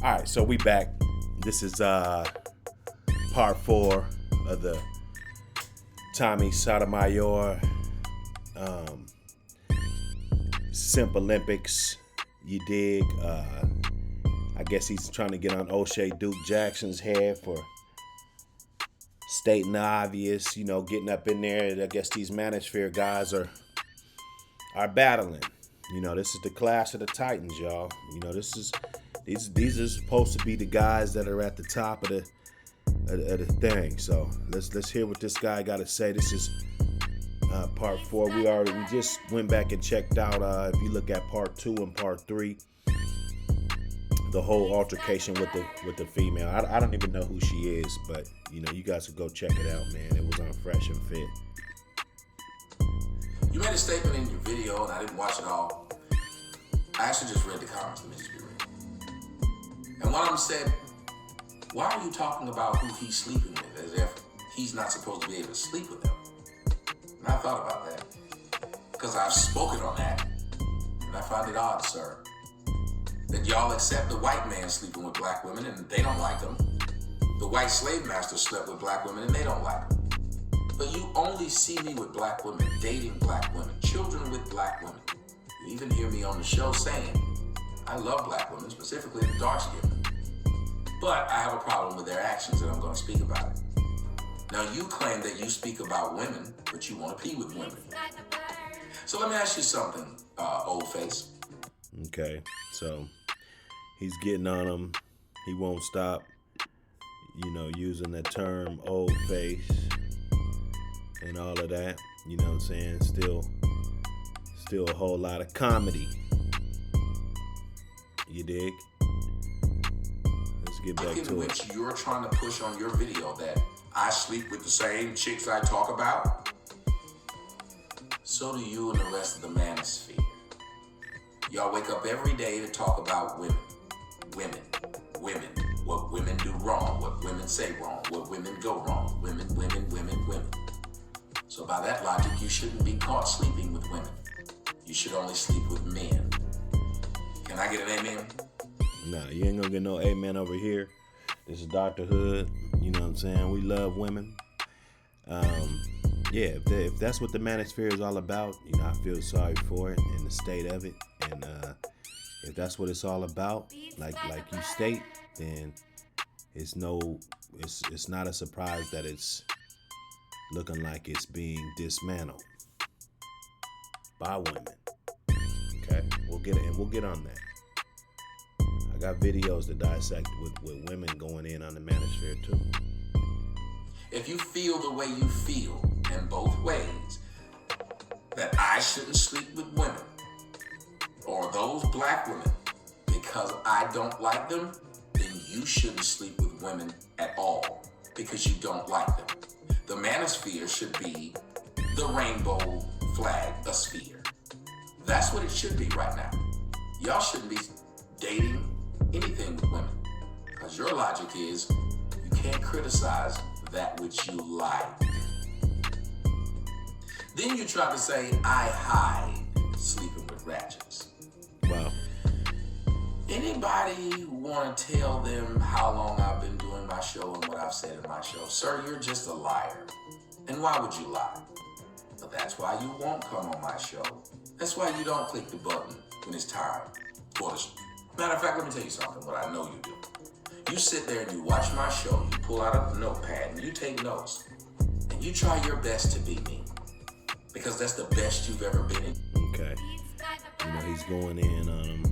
All right, so we back. This is part 4 of the Tommy Sotomayor Simp Olympics. You dig? I guess he's trying to get on O'Shea Duke Jackson's head for stating the obvious, getting up in there. I guess these manosphere guys are battling. This is the clash of the Titans, y'all. These are supposed to be the guys that are at the top of the thing. So let's hear what this guy got to say. This is part 4. We just went back and checked out. If you look at part 2 and part 3, the whole altercation with the female. I don't even know who she is, but you guys could go check it out, man. It was on Fresh and Fit. You made a statement in your video, and I didn't watch it all. I actually just read the comments. Let me just be real. And one of them said, "Why are you talking about who he's sleeping with as if he's not supposed to be able to sleep with them?" And I thought about that because I've spoken on that, and I find it odd, sir, that y'all accept the white man sleeping with black women and they don't like them. The white slave master slept with black women and they don't like them. But you only see me with black women, dating black women, children with black women. You even hear me on the show saying, I love black women, specifically the dark skin. But I have a problem with their actions and I'm going to speak about it. Now you claim that you speak about women, but you want to pee with women. So let me ask you something, old face. Okay, so he's getting on him. He won't stop, using the term old face and all of that. You know what I'm saying? Still a whole lot of comedy. You dig? Let's get back to it. In which you're trying to push on your video that I sleep with the same chicks I talk about. So do you and the rest of the manosphere. Y'all wake up every day to talk about women. What women do wrong, what women say wrong, what women go wrong. Women. So by that logic, you shouldn't be caught sleeping with women. You should only sleep with men. Can I get an amen? Nah, you ain't gonna get no amen over here. This is Dr. Hood. You know what I'm saying? We love women. If that's what the manosphere is all about, I feel sorry for it and the state of it. And if that's what it's all about, like you state, then it's not a surprise that it's looking like it's being dismantled by women. Okay, we'll get on that. I got videos to dissect with women going in on the manosphere too. If you feel the way you feel in both ways, that I shouldn't sleep with women or those black women because I don't like them, then you shouldn't sleep with women at all because you don't like them. The manosphere should be the rainbow flag, a sphere. That's what it should be right now. Y'all shouldn't be dating anything with women because your logic is you can't criticize that which you like. Then you try to say I hide sleeping with ratchets. Wow. Anybody want to tell them how long I've been doing my show and what I've said in my show? Sir, you're just a liar. And why would you lie? But that's why you won't come on my show. That's why you don't click the button when it's time. Matter of fact, let me tell you something, what I know you do. You sit there and you watch my show, you pull out a notepad and you take notes. And you try your best to be me. Because that's the best you've ever been in. Okay. He's going in on him.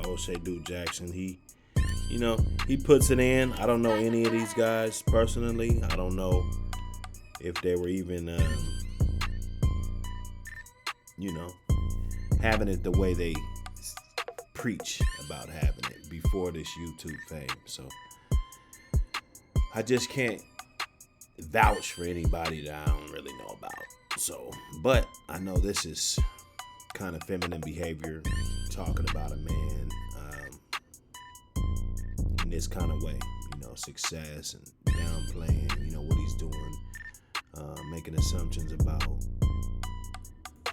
O'Shea Duke Jackson, he puts it in. I don't know any of these guys personally. I don't know if they were even, having it the way they preach about having it before this YouTube fame. So I just can't vouch for anybody that I don't really know about. So, but I know this is kind of feminine behavior, talking about a man in this kind of way, success and downplaying, what he's doing, making assumptions about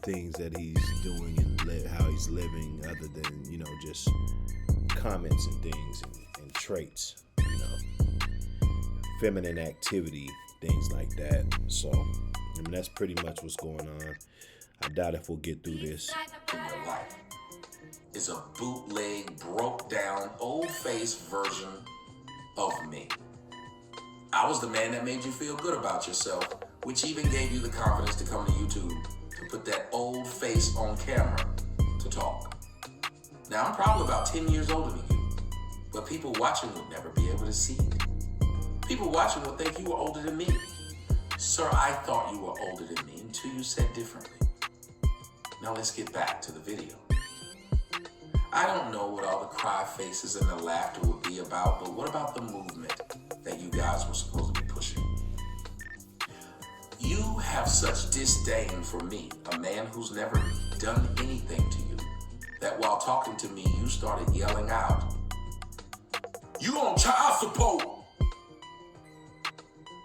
things that he's doing and how he's living, other than just comments and things and traits, feminine activity, things like that. So, that's pretty much what's going on. I doubt if we'll get through this. In your life is a bootleg, broke down, old-faced version of me. I was the man that made you feel good about yourself, which even gave you the confidence to come to YouTube to put that old face on camera to talk. Now, I'm probably about 10 years older than you, but people watching would never be able to see it. People watching would think you were older than me. Sir, I thought you were older than me until you said differently. Now let's get back to the video. I don't know what all the cry faces and the laughter would be about, but what about the movement that you guys were supposed to be pushing? You have such disdain for me, a man who's never done anything to you, that while talking to me, you started yelling out, "You on child support!"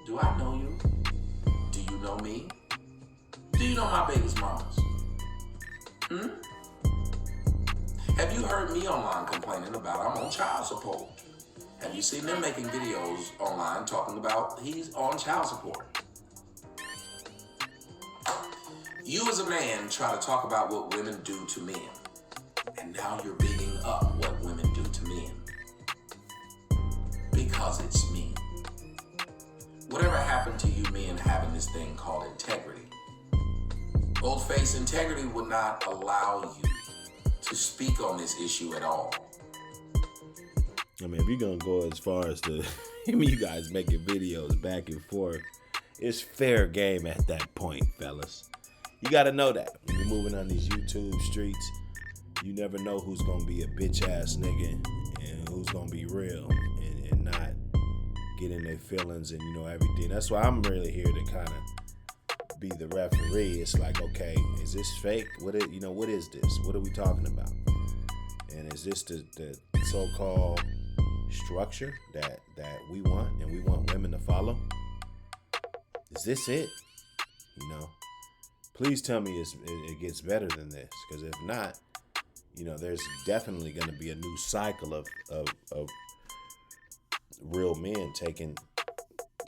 Do I know you? Do you know me? Do you know my baby's mamas? Have you heard me online complaining about I'm on child support? Have you seen them making videos online talking about he's on child support? You as a man try to talk about what women do to men, and now you're bigging up what women do to men. Because it's me. Whatever happened to you men having this thing called integrity? Bold-faced integrity would not allow you to speak on this issue at all. If you're going to go as far as to you guys making videos back and forth, it's fair game at that point, fellas. You got to know that. When you're moving on these YouTube streets, you never know who's going to be a bitch-ass nigga and who's going to be real and not get in their feelings and, everything. That's why I'm really here to kind of be the referee. It's like, okay, is this fake? What is this? What are we talking about? And is this the so-called structure that we want and we want women to follow? Is this it? Please tell me it gets better than this, because if not, there's definitely going to be a new cycle of real men taking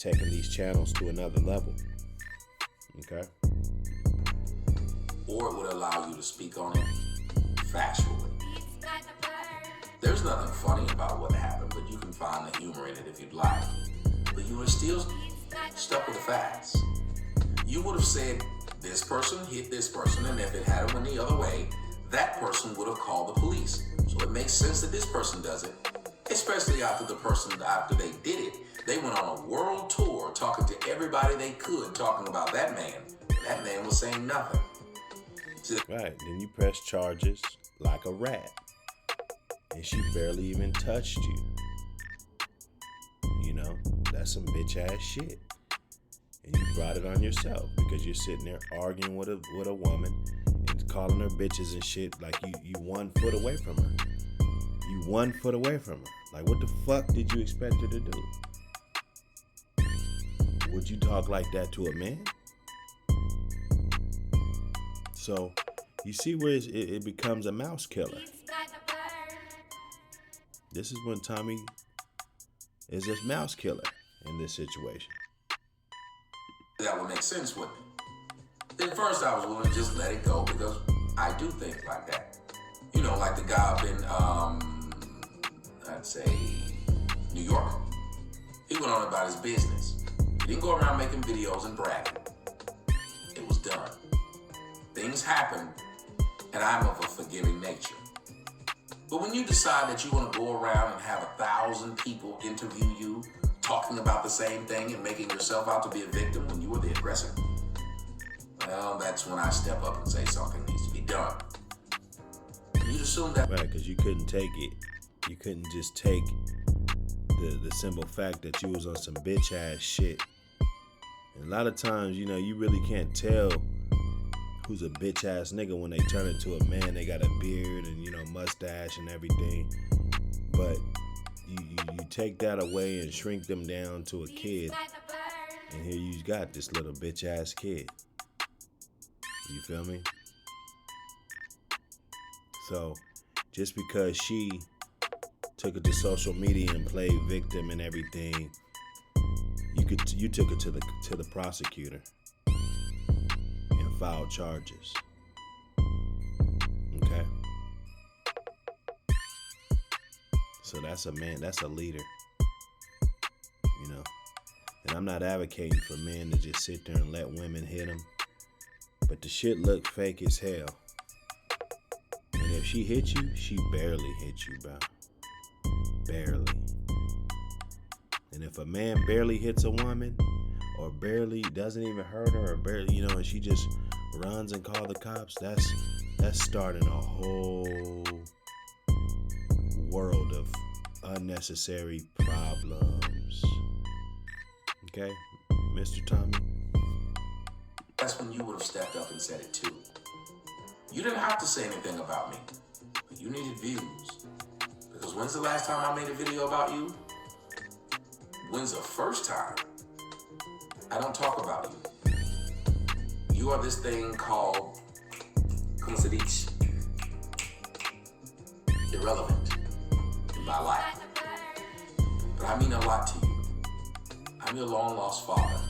these channels to another level. Okay? Or it would allow you to speak on it factually. There's nothing funny about what happened, but you can find the humor in it if you'd like. But you were still stuck with the facts. You would have said, this person hit this person, and if it had went the other way, that person would have called the police. So it makes sense that this person does it, especially after they did it, they went on a world tour talking to everybody they could, talking about that man. And that man was saying nothing. Right, then you press charges like a rat. And she barely even touched you. That's some bitch ass shit. And you brought it on yourself because you're sitting there arguing with a woman and calling her bitches and shit like you 1 foot away from her. You 1 foot away from her. Like, what the fuck did you expect her to do? Would you talk like that to a man? So, you see where it becomes a mouse killer. This is when Tommy is this mouse killer in this situation. That would make sense with me. Then first I was willing to just let it go because I do things like that. Like the guy up in, I'd say, New York. He went on about his business. He didn't go around making videos and bragging. It was done. Things happen, and I'm of a forgiving nature. But when you decide that you want to go around and have 1,000 people interview you, talking about the same thing and making yourself out to be a victim when you were the aggressor, well, that's when I step up and say something needs to be done. You'd assume that... Right, because you couldn't take it. You couldn't just take the simple fact that you was on some bitch ass shit. And a lot of times, you really can't tell who's a bitch ass nigga when they turn into a man. They got a beard and mustache and everything. But you take that away and shrink them down to a kid, and here you got this little bitch ass kid. You feel me? So just because she took it to social media and played victim and everything, you took it to the prosecutor and filed charges. Okay? So that's a man, that's a leader. You know? And I'm not advocating for men to just sit there and let women hit them. But the shit look fake as hell. And if she hit you, she barely hit you, bro. Barely. And if a man barely hits a woman, or barely doesn't even hurt her, or barely, and she just runs and call the cops, that's starting a whole world of unnecessary problems. Okay, Mr. Tommy? That's when you would have stepped up and said it too. You didn't have to say anything about me, but you needed views. Because when's the last time I made a video about you? When's the first time? I don't talk about you. You are this thing called, como se dice, irrelevant in my life. But I mean a lot to you. I'm your long lost father.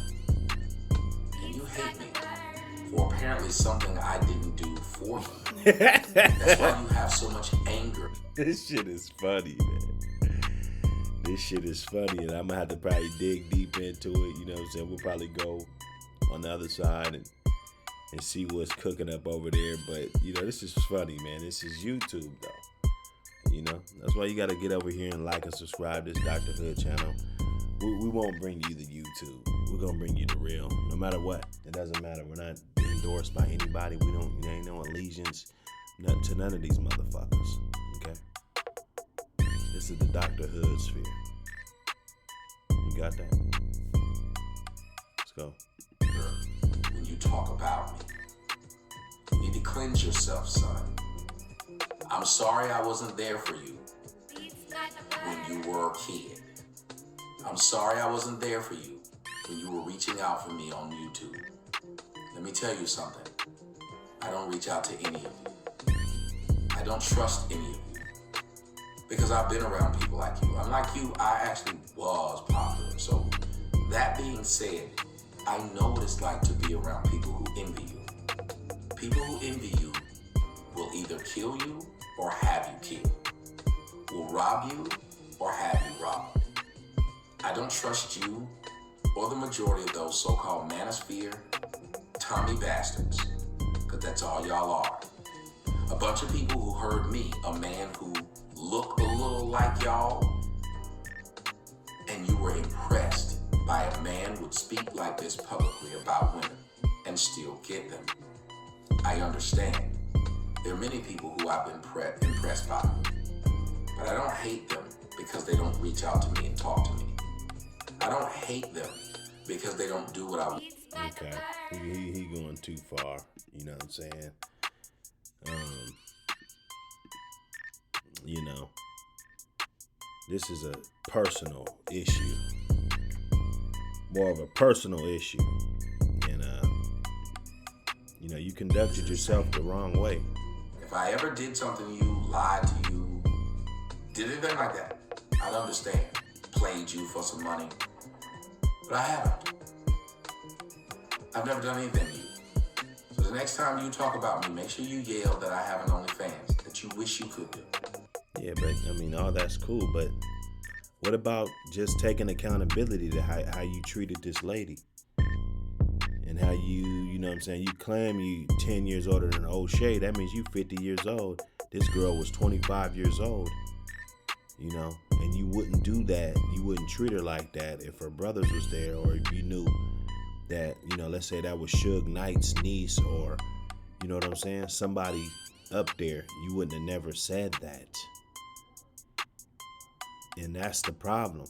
And you hate me for apparently something I didn't do for you. That's why you have so much anger. This shit is funny, man. This shit is funny, and I'm gonna have to probably dig deep into it. You know what I'm saying? We'll probably go on the other side and see what's cooking up over there. But, this is funny, man. This is YouTube, though. That's why you gotta get over here and like and subscribe to this Dr. Hood channel. We won't bring you the YouTube. We're gonna bring you the real, no matter what. It doesn't matter. We're not endorsed by anybody. There ain't no allegiance to none of these motherfuckers. Okay? This is the Dr. Hood sphere. You got that? Let's go. When you talk about me, you need to cleanse yourself, son. I'm sorry I wasn't there for you when you were a kid. I'm sorry I wasn't there for you when you were reaching out for me on YouTube. Let me tell you something. I don't reach out to any of you. I don't trust any of you. Because I've been around people like you. Unlike you, I actually was popular. So that being said, I know what it's like to be around people who envy you. People who envy you will either kill you or have you killed. Will rob you or have you robbed. I don't trust you or the majority of those so-called manosphere Tommy bastards, because that's all y'all are. A bunch of people who heard me, a man who looked a little like y'all, and you were impressed by a man who would speak like this publicly about women and still get them. I understand. There are many people who I've been impressed by, but I don't hate them because they don't reach out to me and talk to me. I don't hate them because they don't do what I want. Okay, he going too far. You know what I'm saying? This is a personal issue, more of a personal issue, and you conducted yourself the wrong way. If I ever did something to you, lied to you, did anything like that, I'd understand. Played you for some money, but I haven't. I've never done anything to you. So the next time you talk about me, make sure you yell that I have an OnlyFans that you wish you could do. Yeah, but all that's cool, but what about just taking accountability to how you treated this lady? And how you know what I'm saying, you claim you 10 years older than O'Shea, that means you 50 years old. This girl was 25 years old, and you wouldn't do that. You wouldn't treat her like that if her brothers was there, or if you knew that, let's say that was Suge Knight's niece, or, you know what I'm saying, somebody up there, you wouldn't have never said that. And that's the problem.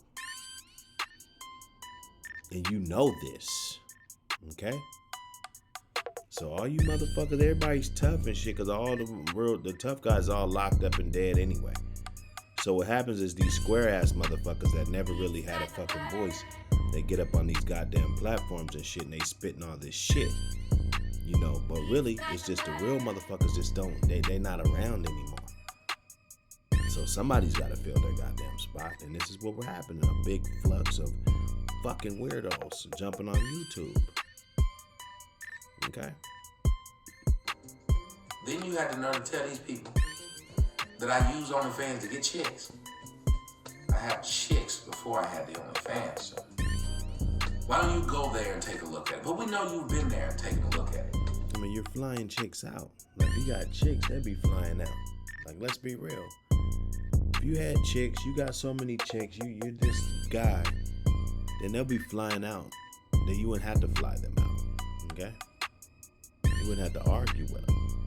And you know this. Okay? So all you motherfuckers, everybody's tough and shit, because all the tough guys all locked up and dead anyway. So what happens is these square ass motherfuckers that never really had a fucking voice, they get up on these goddamn platforms and shit, and they spitting all this shit. But really, it's just the real motherfuckers just don't, they not around anymore. So somebody's got to fill their goddamn spot, and this is what we're happening. A big flux of fucking weirdos jumping on YouTube. Okay? Then you had the nerve to tell these people that I use OnlyFans to get chicks. I had chicks before I had the OnlyFans, so why don't you go there and take a look at it? But we know you've been there and taken a look at it. I mean, you're flying chicks out. Like, you got chicks, they be flying out. Like, let's be real. If you had chicks, you got so many chicks, you're this guy, then they'll be flying out. Then you wouldn't have to fly them out, okay? You wouldn't have to argue with them.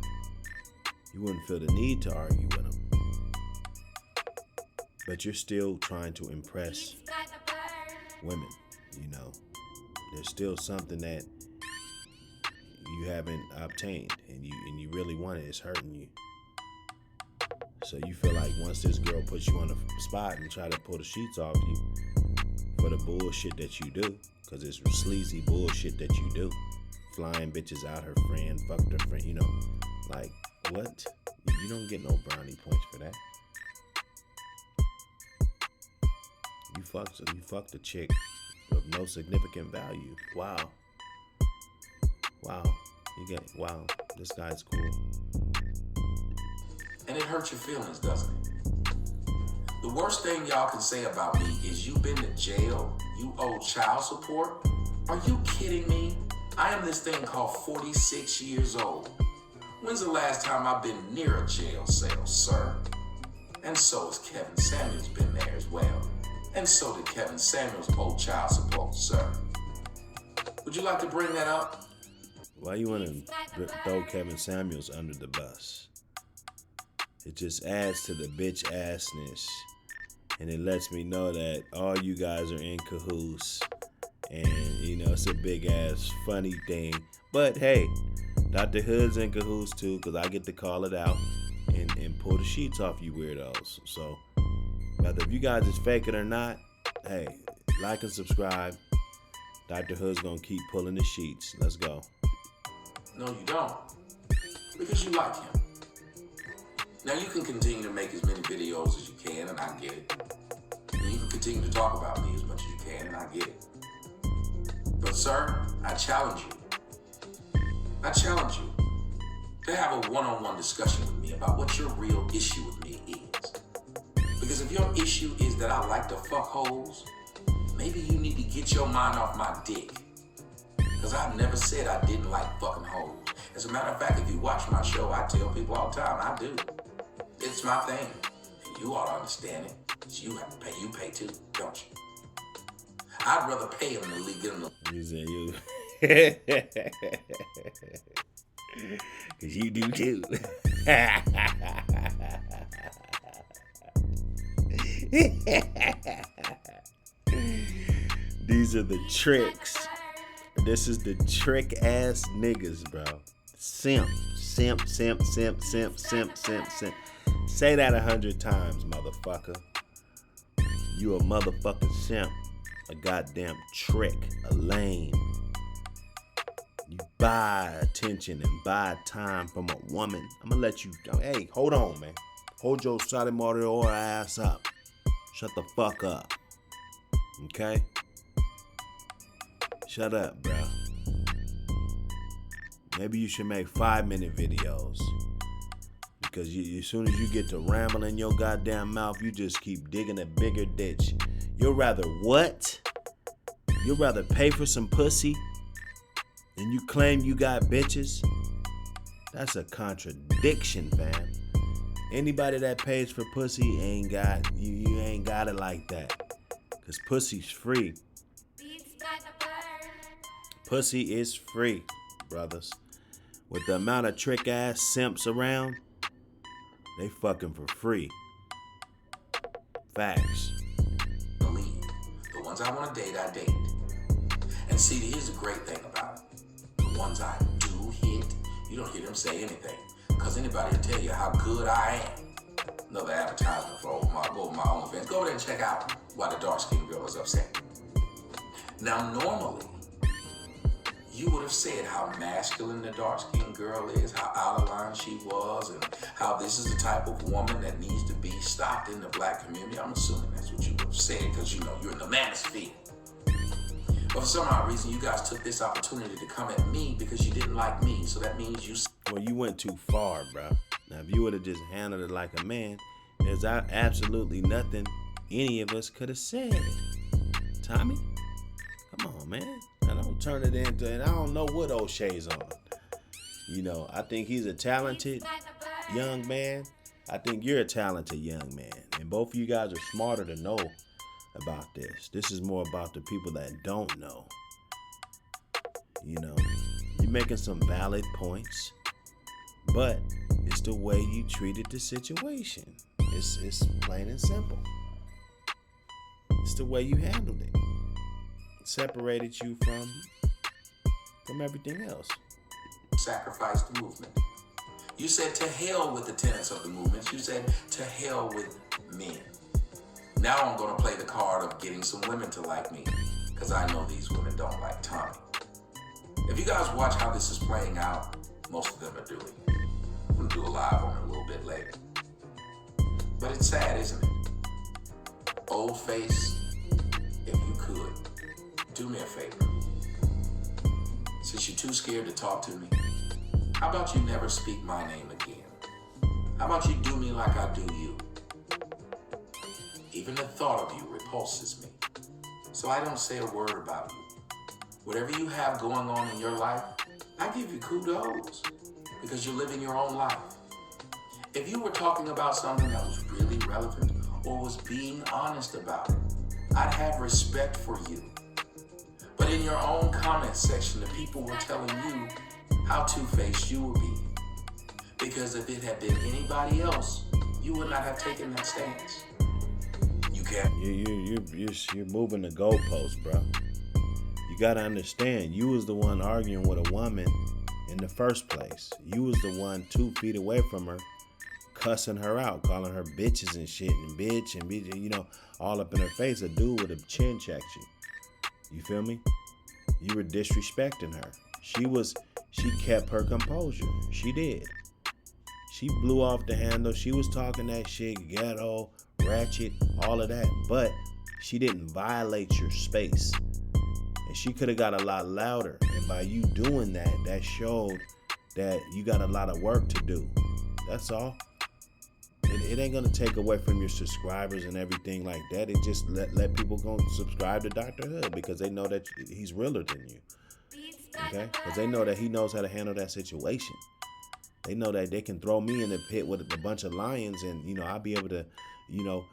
You wouldn't feel the need to argue with them. But you're still trying to impress women, you know. There's still something that you haven't obtained, and you really want it. It's hurting you. So you feel like once this girl puts you on the spot and try to pull the sheets off you for the bullshit that you do, because it's sleazy bullshit that you do, flying bitches out, her friend, fucked her friend, you know, like, what? You don't get no brownie points for that. You fucked a chick of no significant value. Wow. Wow, this guy's cool. And it hurts your feelings, doesn't it? The worst thing y'all can say about me is you've been to jail, you owe child support. Are you kidding me? I am this thing called 46 years old. When's the last time I've been near a jail cell, sir? And so has Kevin Samuels been there as well. And so did Kevin Samuels owe child support, sir. Would you like to bring that up? Why you want to throw Kevin Samuels under the bus? It just adds to the bitch assness, and it lets me know that all you guys are in cahoots, and you know it's a big ass funny thing. But hey, Dr. Hood's in cahoots too, because I get to call it out and pull the sheets off you weirdos. So whether if you guys is faking or not, hey, like and subscribe. Dr. Hood's gonna keep pulling the sheets. Let's go. No, you don't. Because you like him. Now you can continue to make as many videos as you can, and I get it. And you can continue to talk about me as much as you can, and I get it. But sir, I challenge you. I challenge you to have a one-on-one discussion with me about what your real issue with me is. Because if your issue is that I like to fuck hoes, maybe you need to get your mind off my dick. Because I've never said I didn't like fucking hoes. As a matter of fact, if you watch my show, I tell people all the time, I do. It's my thing. And you ought to understand it. Because you have to pay. You pay too, don't you? I'd rather pay him than get him the... You say you. Because you do too. These are the tricks. This is the trick ass niggas, bro. Simp. Say that 100 times, motherfucker. You a motherfucking simp. A goddamn trick. A lame. You buy attention and buy time from a woman. I'm gonna let you... Hey, hold on, man. Hold your Sotomayor ass up. Shut the fuck up. Okay? Shut up, bro. Maybe you should make 5-minute videos. Because as soon as you get to ramble in your goddamn mouth, you just keep digging a bigger ditch. You'd rather what? You'd rather pay for some pussy and you claim you got bitches? That's a contradiction, fam. Anybody that pays for pussy ain't got, you ain't got it like that. Because pussy's free. Pussy is free, brothers. With the amount of trick ass simps around, they fucking for free. Facts. Believe. The ones I want to date, I date. And see, here's the great thing about it. The ones I do hit, you don't hear them say anything. Because anybody will tell you how good I am. Another advertisement for my OnlyFans. Go there and check out why the dark-skinned girl is upset. Now, normally, you would have said how masculine the dark-skinned girl is, how out of line she was, and how this is the type of woman that needs to be stopped in the black community. I'm assuming that's what you would have said because you know you're in the manosphere. But for some odd reason, you guys took this opportunity to come at me because you didn't like me. So that means you... Well, you went too far, bro. Now, if you would have just handled it like a man, there's absolutely nothing any of us could have said. Tommy, come on, man. I don't turn it into, and I don't know what O'Shea's on. You know, I think he's a talented young man. I think you're a talented young man. And both of you guys are smarter to know about this. This is more about the people that don't know. You know, you're making some valid points, but it's the way you treated the situation. It's plain and simple. It's the way you handled it. It separated you from everything else. Sacrifice the movement. You said to hell with the tenets of the movement. You said to hell with men. Now I'm going to play the card of getting some women to like me because I know these women don't like Tommy. If you guys watch how this is playing out, most of them are doing it. I'm going to do a live on it a little bit later. But it's sad, isn't it? Old face, if you could, do me a favor. Since you're too scared to talk to me, how about you never speak my name again? How about you do me like I do you? Even the thought of you repulses me. So I don't say a word about you. Whatever you have going on in your life, I give you kudos because you're living your own life. If you were talking about something that was really relevant or was being honest about it, I'd have respect for you. But in your own comment section, the people were telling you how two-faced you would be. Because if it had been anybody else, you would not have taken that stance. You can't. You're moving the goalposts, bro. You gotta understand, you was the one arguing with a woman in the first place. You was the one 2 feet away from her, cussing her out, calling her bitches and shit, and bitch, you know, all up in her face. A dude with a chin checked you. You feel me? You were disrespecting her. She kept her composure. She did. She blew off the handle. She was talking that shit, ghetto, ratchet, all of that. But she didn't violate your space. And she could have got a lot louder. And by you doing that, that showed that you got a lot of work to do. That's all. It ain't gonna take away from your subscribers and everything like that. It just let people go subscribe to Dr. Hood because they know that he's realer than you. Okay? Because they know that he knows how to handle that situation. They know that they can throw me in the pit with a bunch of lions and, you know, I'll be able to, you know,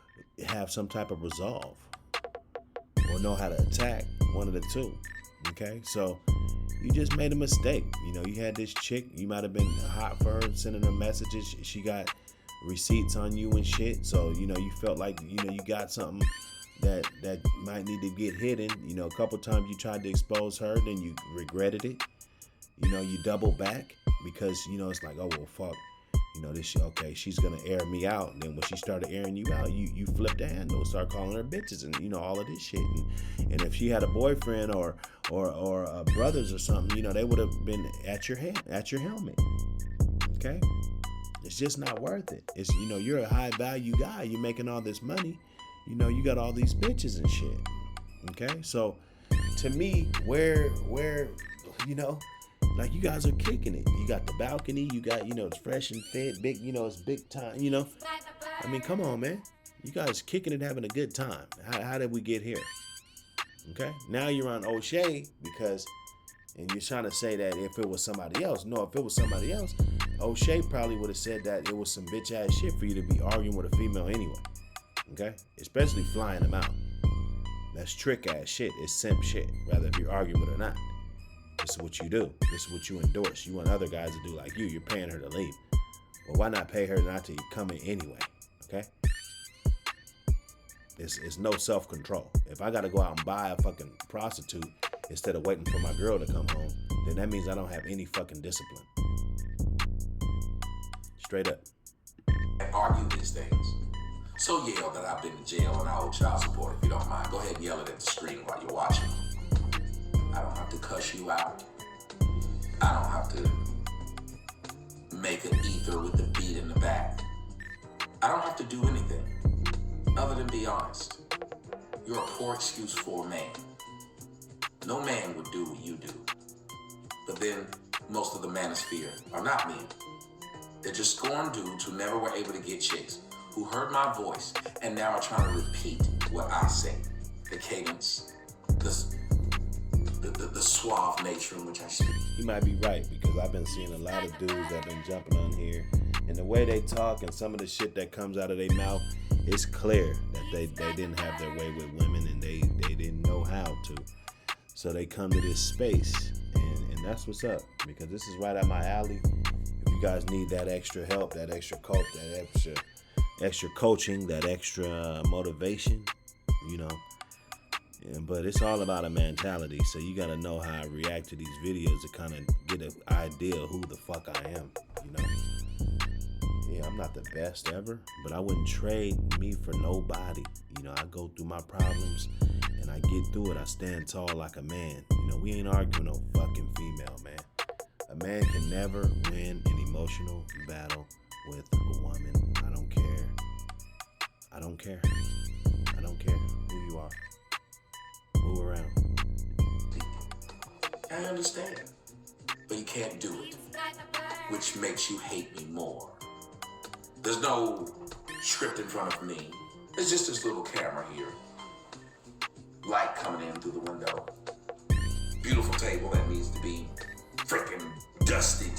have some type of resolve or know how to attack, one of the two. Okay? So you just made a mistake. You know, you had this chick, you might have been hot for her, sending her messages. She got receipts on you and shit, so you know you felt like you know you got something that might need to get hidden. You know, a couple times you tried to expose her, then you regretted it. You know, you double back because you know it's like, oh well, fuck, you know this shit. Okay, she's gonna air me out. And then when she started airing you out, you flipped the handle, start calling her bitches, and you know all of this shit. And if she had a boyfriend or brothers or something, you know they would have been at your helmet. Okay. It's just not worth it. It's, you know, you're a high value guy. You're making all this money. You know, you got all these bitches and shit. Okay? So to me, where, you know, like you guys are kicking it. You got the balcony, you got, you know, it's fresh and fit, big, you know, it's big time, you know. I mean, come on, man. You guys kicking it, having a good time. How did we get here? Okay? Now you're on O'Shea because, and you're trying to say that if it was somebody else. No, if it was somebody else, O'Shea probably would have said that it was some bitch ass shit for you to be arguing with a female anyway. Okay? Especially flying them out. That's trick ass shit. It's simp shit. Rather if you're arguing with her or not. This is what you do. This is what you endorse. You want other guys to do like you. You're paying her to leave. Well, why not pay her not to come in anyway? Okay? It's no self-control. If I gotta go out and buy a fucking prostitute instead of waiting for my girl to come home, then that means I don't have any fucking discipline. Straight up. I argue these things. So yell that I've been to jail and I owe child support. If you don't mind, go ahead and yell it at the screen while you're watching. I don't have to cuss you out. I don't have to make an ether with the beat in the back. I don't have to do anything other than be honest. You're a poor excuse for a man. No man would do what you do. But then most of the manosphere are not men. They're just scorned dudes who never were able to get chicks, who heard my voice and now are trying to repeat what I say. The cadence, the suave nature in which I speak. He might be right, because I've been seeing a lot of dudes that have been jumping on here, and the way they talk and some of the shit that comes out of their mouth, it's clear that they didn't have their way with women, and they didn't know how to. So they come to this space, and that's what's up, because this is right up my alley. If you guys need that extra help, that extra coach, that extra coaching, that extra motivation, you know. Yeah, but it's all about a mentality, so you gotta know how I react to these videos to kind of get an idea of who the fuck I am, you know. Yeah, I'm not the best ever, but I wouldn't trade me for nobody. You know, I go through my problems and I get through it. I stand tall like a man. You know, we ain't arguing no fucking female, man. A man can never win an emotional battle with a woman. I don't care. I don't care. I don't care who you are. Move around. I understand, but you can't do it, which makes you hate me more. There's no script in front of me. It's just this little camera here. Light coming in through the window. Beautiful table that needs to be freaking dusted.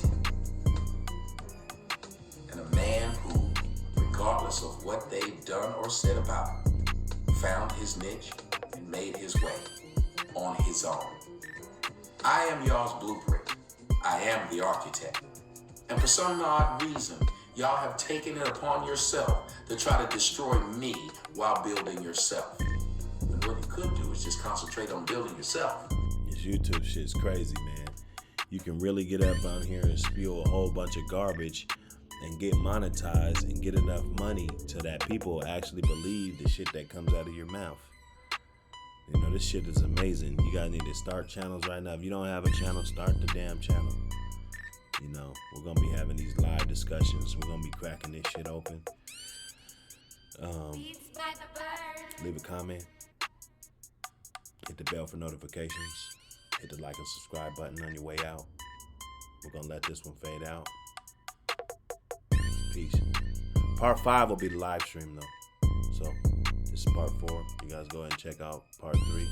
And a man who, regardless of what they've done or said about him, found his niche and made his way on his own. I am y'all's blueprint. I am the architect. And for some odd reason, y'all have taken it upon yourself to try to destroy me while building yourself. And what you could do is just concentrate on building yourself. This YouTube shit's crazy, man. You can really get up on here and spew a whole bunch of garbage and get monetized and get enough money so that people actually believe the shit that comes out of your mouth. You know, this shit is amazing. You guys need to start channels right now. If you don't have a channel, start the damn channel. You know, we're going to be having these live discussions. We're going to be cracking this shit open. Leave a comment. Hit the bell for notifications. Hit the like and subscribe button on your way out. We're going to let this one fade out. Peace. Part 5 will be the live stream, though. So, this is part 4. You guys go ahead and check out part 3,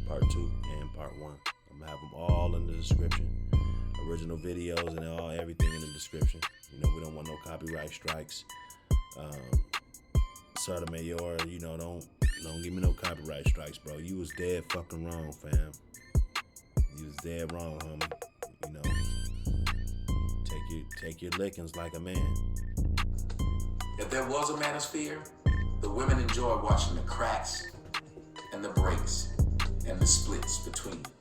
part 2, and part 1. I'm going to have them all in the description. Original videos and everything in the description. You know, we don't want no copyright strikes. Sotomayor, you know, don't give me no copyright strikes, bro. You was dead fucking wrong, fam. You was dead wrong, homie. You know, take your lickings like a man. If there was a manosphere, the women enjoy watching the cracks and the breaks and the splits between them,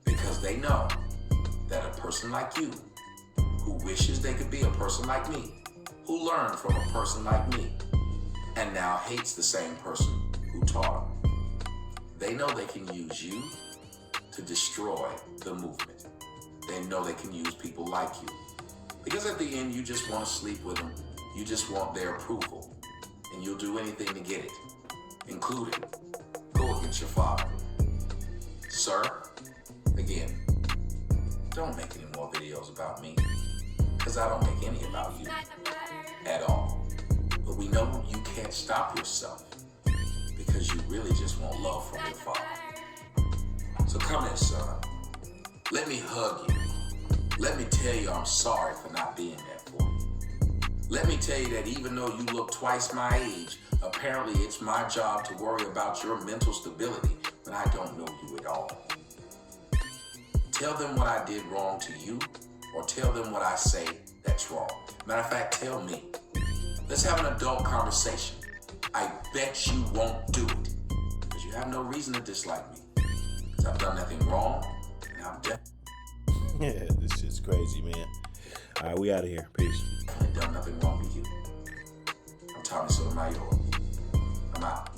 because they know that a person like you, who wishes they could be a person like me, who learned from a person like me, and now hates the same person who taught them, they know they can use you to destroy the movement. They know they can use people like you. Because at the end, you just want to sleep with them. You just want their approval. And you'll do anything to get it, including go against your father. Sir, again, don't make any more videos about me, because I don't make any about you at all. But we know you can't stop yourself, because you really just want love from your father. So come here, son. Let me hug you. Let me tell you I'm sorry for not being there for you. Let me tell you that even though you look twice my age, apparently it's my job to worry about your mental stability when I don't know you at all. Tell them what I did wrong to you, or tell them what I say that's wrong. Matter of fact, tell me. Let's have an adult conversation. I bet you won't do it, because you have no reason to dislike me. Because I've done nothing wrong, and I've Yeah, this shit's crazy, man. All right, we out of here. Peace. definitely done nothing wrong with you. I'm Sotomayor. I'm out.